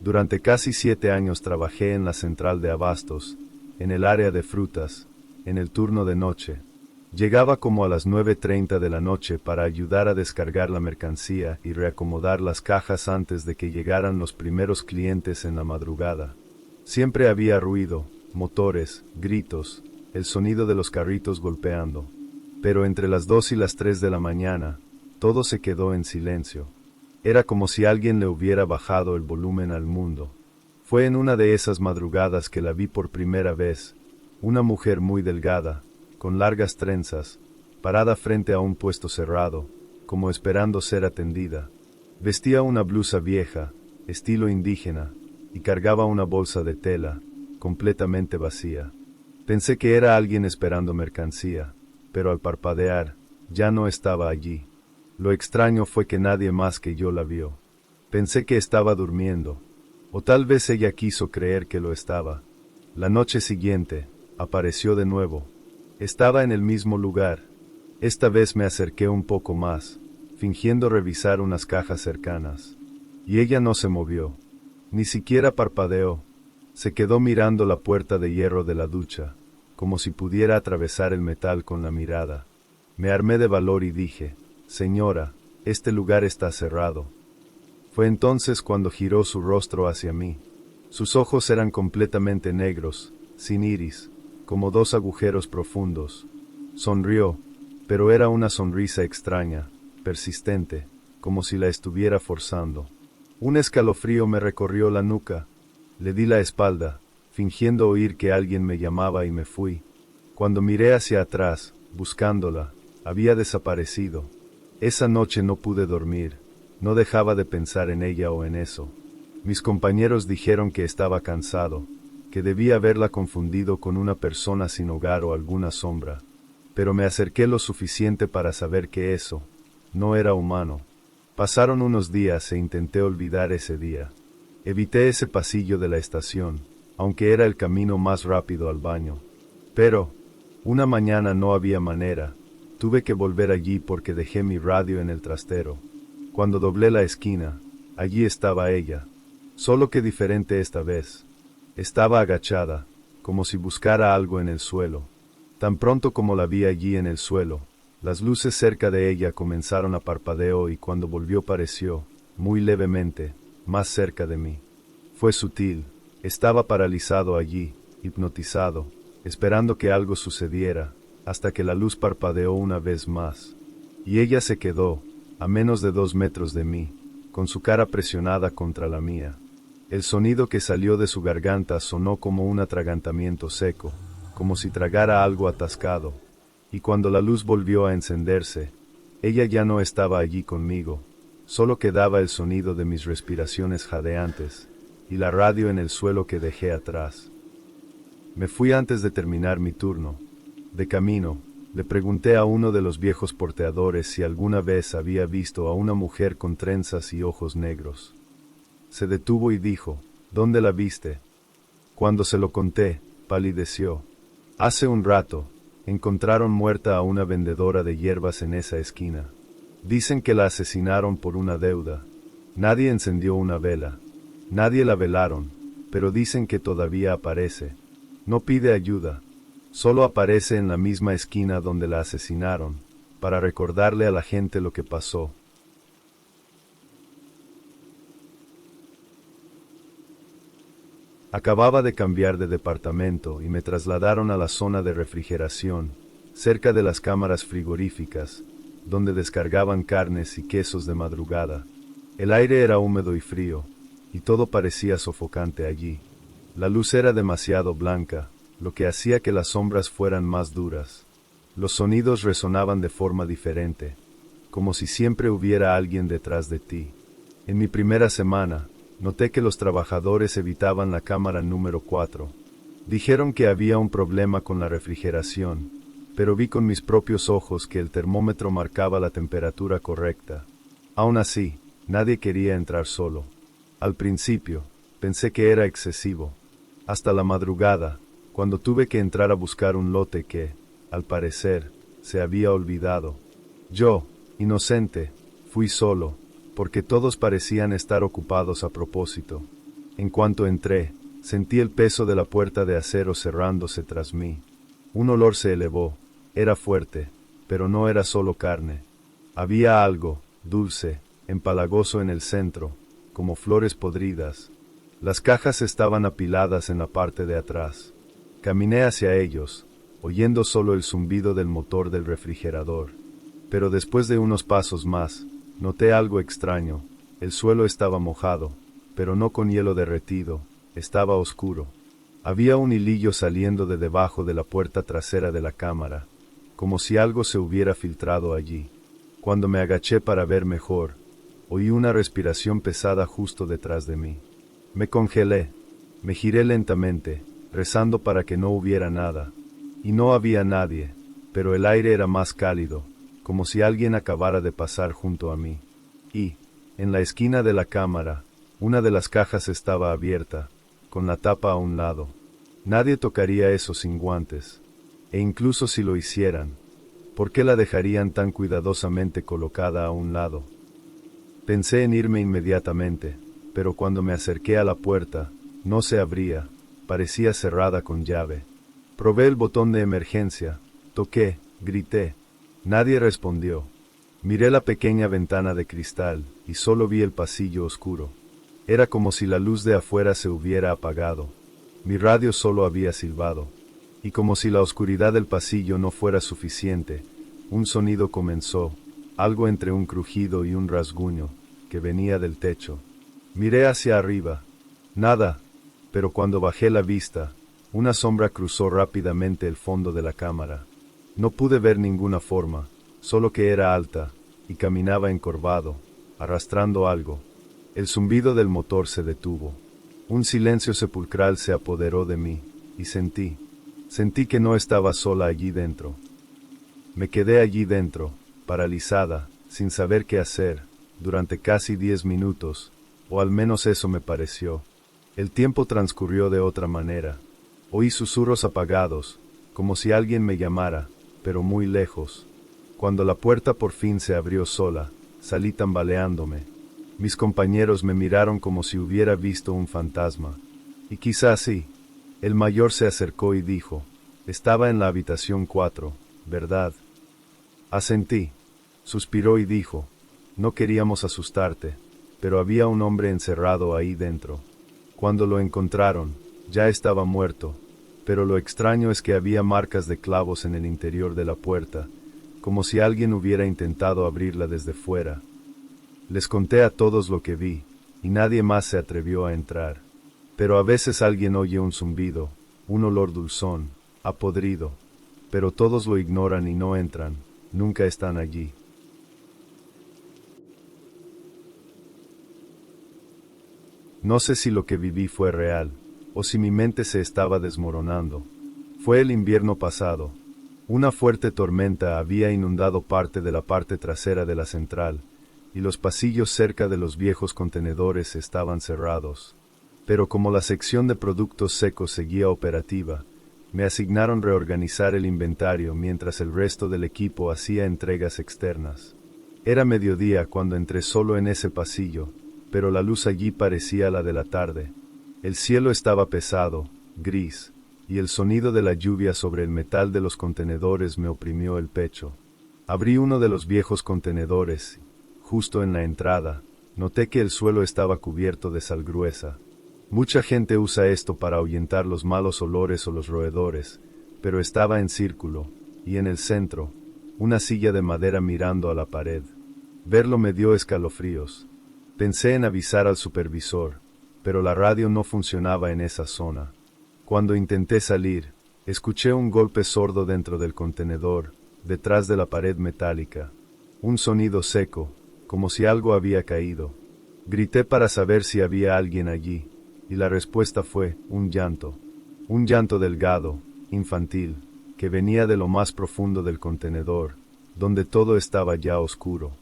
Durante casi 7 años trabajé en la central de abastos, en el área de frutas, en el turno de noche. Llegaba como a las 9:30 de la noche para ayudar a descargar la mercancía y reacomodar las cajas antes de que llegaran los primeros clientes en la madrugada. Siempre había ruido, motores, gritos, el sonido de los carritos golpeando. Pero entre las 2 y las 3 de la mañana, todo se quedó en silencio. Era como si alguien le hubiera bajado el volumen al mundo. Fue en una de esas madrugadas que la vi por primera vez, una mujer muy delgada, con largas trenzas, parada frente a un puesto cerrado, como esperando ser atendida. Vestía una blusa vieja, estilo indígena, y cargaba una bolsa de tela, completamente vacía. Pensé que era alguien esperando mercancía, pero al parpadear, ya no estaba allí. Lo extraño fue que nadie más que yo la vio. Pensé que estaba durmiendo, o tal vez ella quiso creer que lo estaba. La noche siguiente, apareció de nuevo. Estaba en el mismo lugar. Esta vez me acerqué un poco más, fingiendo revisar unas cajas cercanas. Y ella no se movió. Ni siquiera parpadeó. Se quedó mirando la puerta de hierro de la ducha, como si pudiera atravesar el metal con la mirada. Me armé de valor y dije, «Señora, este lugar está cerrado». Fue entonces cuando giró su rostro hacia mí. Sus ojos eran completamente negros, sin iris, como 2 agujeros profundos. Sonrió, pero era una sonrisa extraña, persistente, como si la estuviera forzando. Un escalofrío me recorrió la nuca. Le di la espalda, fingiendo oír que alguien me llamaba y me fui. Cuando miré hacia atrás, buscándola, había desaparecido. Esa noche no pude dormir, no dejaba de pensar en ella o en eso. Mis compañeros dijeron que estaba cansado, que debía haberla confundido con una persona sin hogar o alguna sombra, pero me acerqué lo suficiente para saber que eso no era humano. Pasaron unos días e intenté olvidar ese día. Evité ese pasillo de la estación, aunque era el camino más rápido al baño. Pero, una mañana no había manera, tuve que volver allí porque dejé mi radio en el trastero. Cuando doblé la esquina, allí estaba ella, solo que diferente esta vez. Estaba agachada, como si buscara algo en el suelo. Tan pronto como la vi allí en el suelo, las luces cerca de ella comenzaron a parpadeo y cuando volvió pareció, muy levemente, más cerca de mí. Fue sutil, estaba paralizado allí, hipnotizado, esperando que algo sucediera, hasta que la luz parpadeó una vez más. Y ella se quedó, a menos de 2 metros de mí, con su cara presionada contra la mía. El sonido que salió de su garganta sonó como un atragantamiento seco, como si tragara algo atascado. Y cuando la luz volvió a encenderse, ella ya no estaba allí conmigo, solo quedaba el sonido de mis respiraciones jadeantes, y la radio en el suelo que dejé atrás. Me fui antes de terminar mi turno. De camino, le pregunté a uno de los viejos porteadores si alguna vez había visto a una mujer con trenzas y ojos negros. Se detuvo y dijo, «¿Dónde la viste?». Cuando se lo conté, palideció. «Hace un rato, encontraron muerta a una vendedora de hierbas en esa esquina. Dicen que la asesinaron por una deuda. Nadie encendió una vela. Nadie la velaron, pero dicen que todavía aparece. No pide ayuda. Solo aparece en la misma esquina donde la asesinaron, para recordarle a la gente lo que pasó». Acababa de cambiar de departamento y me trasladaron a la zona de refrigeración, cerca de las cámaras frigoríficas, donde descargaban carnes y quesos de madrugada. El aire era húmedo y frío, y todo parecía sofocante allí. La luz era demasiado blanca, lo que hacía que las sombras fueran más duras. Los sonidos resonaban de forma diferente, como si siempre hubiera alguien detrás de ti. En mi primera semana, noté que los trabajadores evitaban la cámara número 4. Dijeron que había un problema con la refrigeración, pero vi con mis propios ojos que el termómetro marcaba la temperatura correcta. Aún así, nadie quería entrar solo. Al principio, pensé que era excesivo. Hasta la madrugada, cuando tuve que entrar a buscar un lote que, al parecer, se había olvidado. Yo, inocente, fui solo, porque todos parecían estar ocupados a propósito. En cuanto entré, sentí el peso de la puerta de acero cerrándose tras mí. Un olor se elevó, era fuerte, pero no era solo carne. Había algo, dulce, empalagoso en el centro, como flores podridas. Las cajas estaban apiladas en la parte de atrás. Caminé hacia ellos, oyendo solo el zumbido del motor del refrigerador. Pero después de unos pasos más, noté algo extraño. El suelo estaba mojado, pero no con hielo derretido, estaba oscuro. Había un hilillo saliendo de debajo de la puerta trasera de la cámara, como si algo se hubiera filtrado allí. Cuando me agaché para ver mejor, oí una respiración pesada justo detrás de mí. Me congelé, me giré lentamente, rezando para que no hubiera nada. Y no había nadie, pero el aire era más cálido, como si alguien acabara de pasar junto a mí. Y, en la esquina de la cámara, una de las cajas estaba abierta, con la tapa a un lado. Nadie tocaría eso sin guantes. E incluso si lo hicieran, ¿por qué la dejarían tan cuidadosamente colocada a un lado? Pensé en irme inmediatamente, pero cuando me acerqué a la puerta, no se abría, parecía cerrada con llave. Probé el botón de emergencia, toqué, grité. Nadie respondió. Miré la pequeña ventana de cristal, y solo vi el pasillo oscuro. Era como si la luz de afuera se hubiera apagado. Mi radio solo había silbado. Y como si la oscuridad del pasillo no fuera suficiente, un sonido comenzó, algo entre un crujido y un rasguño, que venía del techo. Miré hacia arriba. Nada, pero cuando bajé la vista, una sombra cruzó rápidamente el fondo de la cámara. No pude ver ninguna forma, solo que era alta, y caminaba encorvado, arrastrando algo. El zumbido del motor se detuvo. Un silencio sepulcral se apoderó de mí, y sentí que no estaba sola allí dentro. Me quedé allí dentro, paralizada, sin saber qué hacer, durante casi 10 minutos, o al menos eso me pareció. El tiempo transcurrió de otra manera. Oí susurros apagados, como si alguien me llamara, pero muy lejos. Cuando la puerta por fin se abrió sola, salí tambaleándome. Mis compañeros me miraron como si hubiera visto un fantasma. Y quizás sí. El mayor se acercó y dijo, «Estaba en la habitación 4, ¿verdad?» Asentí. Suspiró y dijo, «No queríamos asustarte, pero había un hombre encerrado ahí dentro. Cuando lo encontraron, ya estaba muerto, pero lo extraño es que había marcas de clavos en el interior de la puerta, como si alguien hubiera intentado abrirla desde fuera». Les conté a todos lo que vi, y nadie más se atrevió a entrar. Pero a veces alguien oye un zumbido, un olor dulzón, a podrido, pero todos lo ignoran y no entran, nunca están allí. No sé si lo que viví fue real, o si mi mente se estaba desmoronando. Fue el invierno pasado. Una fuerte tormenta había inundado parte de la parte trasera de la central, y los pasillos cerca de los viejos contenedores estaban cerrados. Pero como la sección de productos secos seguía operativa, me asignaron reorganizar el inventario mientras el resto del equipo hacía entregas externas. Era mediodía cuando entré solo en ese pasillo, pero la luz allí parecía la de la tarde. El cielo estaba pesado, gris, y el sonido de la lluvia sobre el metal de los contenedores me oprimió el pecho. Abrí uno de los viejos contenedores. Justo en la entrada, noté que el suelo estaba cubierto de sal gruesa. Mucha gente usa esto para ahuyentar los malos olores o los roedores, pero estaba en círculo, y en el centro, una silla de madera mirando a la pared. Verlo me dio escalofríos. Pensé en avisar al supervisor, pero la radio no funcionaba en esa zona. Cuando intenté salir, escuché un golpe sordo dentro del contenedor, detrás de la pared metálica. Un sonido seco, como si algo había caído. Grité para saber si había alguien allí, y la respuesta fue un llanto delgado, infantil, que venía de lo más profundo del contenedor, donde todo estaba ya oscuro.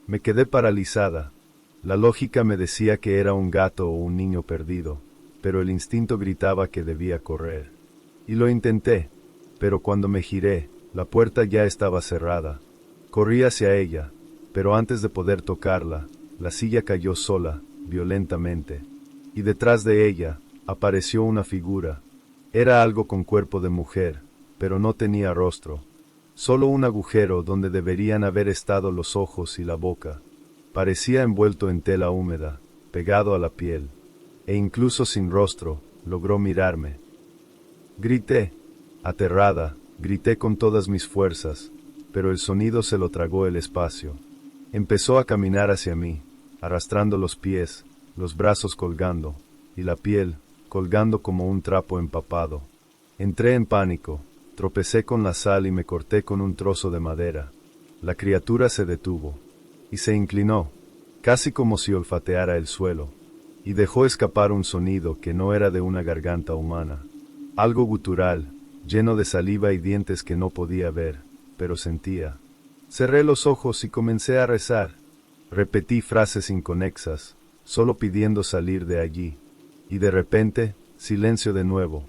Me quedé paralizada. La lógica me decía que era un gato o un niño perdido, pero el instinto gritaba que debía correr. Y lo intenté, pero cuando me giré, la puerta ya estaba cerrada. Corrí hacia ella, pero antes de poder tocarla, la silla cayó sola, violentamente. y detrás de ella apareció una figura. Era algo con cuerpo de mujer, pero no tenía rostro. Solo un agujero donde deberían haber estado los ojos y la boca. Parecía envuelto en tela húmeda, pegado a la piel. E incluso sin rostro, logró mirarme. Grité. Aterrada, grité con todas mis fuerzas, pero el sonido se lo tragó el espacio. Empezó a caminar hacia mí, arrastrando los pies, los brazos colgando, y la piel, colgando como un trapo empapado. Entré en pánico, tropecé con la sal y me corté con un trozo de madera. La criatura se detuvo, y se inclinó, casi como si olfateara el suelo, y dejó escapar un sonido que no era de una garganta humana. Algo gutural, lleno de saliva y dientes que no podía ver, pero sentía. Cerré los ojos y comencé a rezar. Repetí frases inconexas, solo pidiendo salir de allí. Y de repente, silencio de nuevo.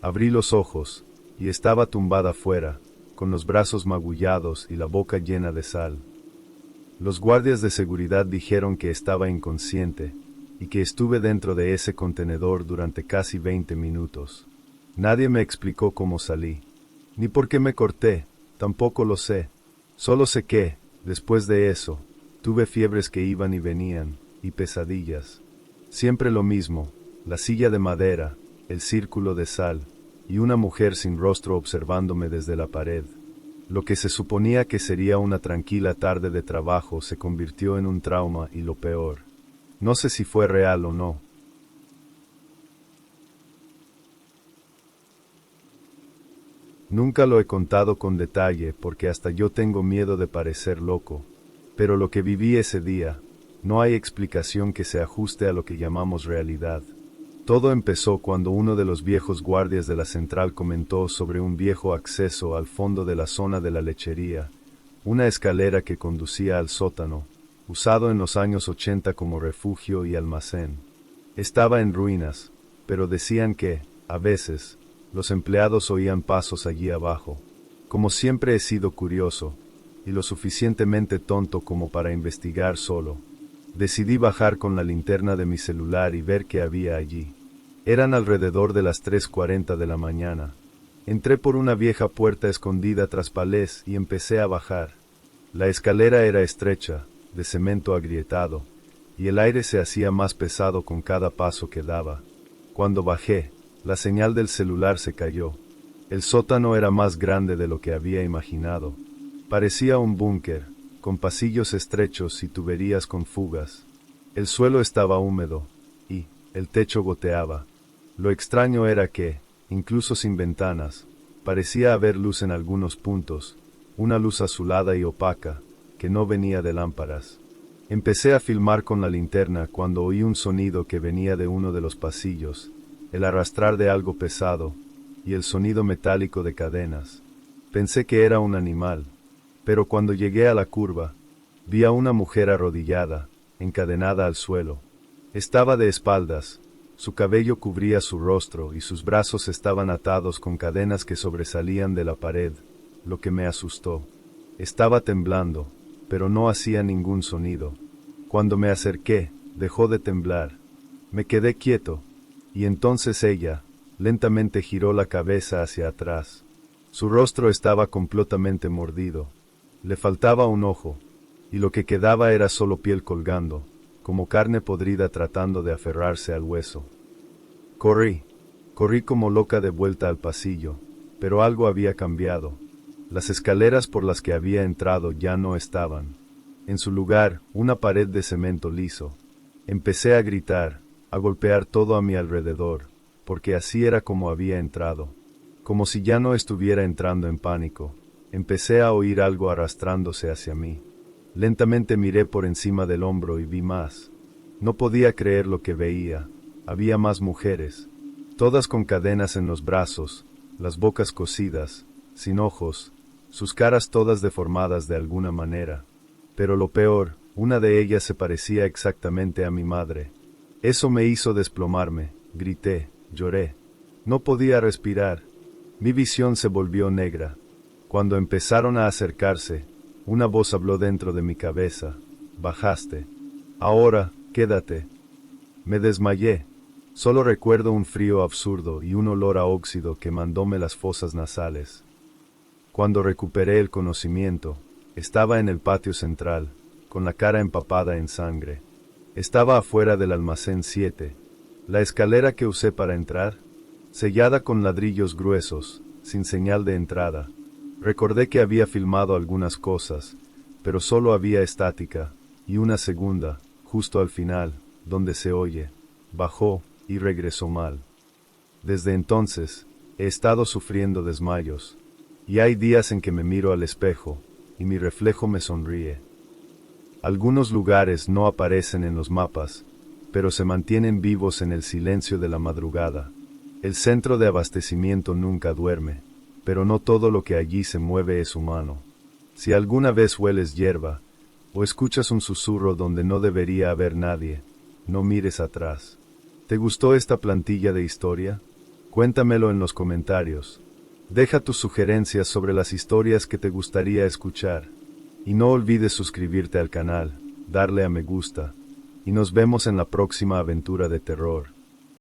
Abrí los ojos, y estaba tumbada fuera, con los brazos magullados y la boca llena de sal. Los guardias de seguridad dijeron que estaba inconsciente, y que estuve dentro de ese contenedor durante casi 20 minutos. Nadie me explicó cómo salí, ni por qué me corté, tampoco lo sé. Solo sé que, después de eso, tuve fiebres que iban y venían, y pesadillas. Siempre lo mismo, la silla de madera, el círculo de sal, y una mujer sin rostro observándome desde la pared. Lo que se suponía que sería una tranquila tarde de trabajo se convirtió en un trauma y lo peor. No sé si fue real o no. Nunca lo he contado con detalle porque hasta yo tengo miedo de parecer loco, pero lo que viví ese día, no hay explicación que se ajuste a lo que llamamos realidad. Todo empezó cuando uno de los viejos guardias de la central comentó sobre un viejo acceso al fondo de la zona de la lechería, una escalera que conducía al sótano, usado en los años 80 como refugio y almacén. Estaba en ruinas, pero decían que, a veces, los empleados oían pasos allí abajo. Como siempre he sido curioso, y lo suficientemente tonto como para investigar solo, decidí bajar con la linterna de mi celular y ver qué había allí. Eran alrededor de las 3:40 de la mañana. Entré por una vieja puerta escondida tras palés y empecé a bajar. La escalera era estrecha, de cemento agrietado, y el aire se hacía más pesado con cada paso que daba. Cuando bajé, la señal del celular se cayó. El sótano era más grande de lo que había imaginado. Parecía un búnker, con pasillos estrechos y tuberías con fugas. El suelo estaba húmedo, y el techo goteaba. Lo extraño era que, incluso sin ventanas, parecía haber luz en algunos puntos, una luz azulada y opaca, que no venía de lámparas. Empecé a filmar con la linterna cuando oí un sonido que venía de uno de los pasillos, el arrastrar de algo pesado, y el sonido metálico de cadenas. Pensé que era un animal, pero cuando llegué a la curva, vi a una mujer arrodillada, encadenada al suelo. Estaba de espaldas, su cabello cubría su rostro y sus brazos estaban atados con cadenas que sobresalían de la pared, lo que me asustó. Estaba temblando, pero no hacía ningún sonido. Cuando me acerqué, dejó de temblar. Me quedé quieto, y entonces ella, lentamente giró la cabeza hacia atrás. Su rostro estaba completamente mordido. Le faltaba un ojo, y lo que quedaba era solo piel colgando, como carne podrida tratando de aferrarse al hueso. Corrí como loca de vuelta al pasillo, pero algo había cambiado. Las escaleras por las que había entrado ya no estaban. En su lugar, una pared de cemento liso. Empecé a gritar, a golpear todo a mi alrededor, porque así era como había entrado. Como si ya no estuviera entrando en pánico. Empecé a oír algo arrastrándose hacia mí. Lentamente miré por encima del hombro y vi más. No podía creer lo que veía. Había más mujeres, todas con cadenas en los brazos, las bocas cosidas, sin ojos, sus caras todas deformadas de alguna manera. Pero lo peor, una de ellas se parecía exactamente a mi madre. Eso me hizo desplomarme, grité, lloré. No podía respirar. Mi visión se volvió negra. Cuando empezaron a acercarse, una voz habló dentro de mi cabeza. Bajaste. Ahora, quédate. Me desmayé. Solo recuerdo un frío absurdo y un olor a óxido que mandóme las fosas nasales. Cuando recuperé el conocimiento, estaba en el patio central, con la cara empapada en sangre. Estaba afuera del almacén 7. La escalera que usé para entrar, sellada con ladrillos gruesos, sin señal de entrada. Recordé que había filmado algunas cosas, pero solo había estática, y una segunda, justo al final, donde se oye, bajó y regresó mal. Desde entonces, he estado sufriendo desmayos, y hay días en que me miro al espejo, y mi reflejo me sonríe. Algunos lugares no aparecen en los mapas, pero se mantienen vivos en el silencio de la madrugada. El centro de abastecimiento nunca duerme, pero no todo lo que allí se mueve es humano. Si alguna vez hueles hierba, o escuchas un susurro donde no debería haber nadie, no mires atrás. ¿Te gustó esta plantilla de historia? Cuéntamelo en los comentarios. Deja tus sugerencias sobre las historias que te gustaría escuchar. Y no olvides suscribirte al canal, darle a me gusta, y nos vemos en la próxima aventura de terror.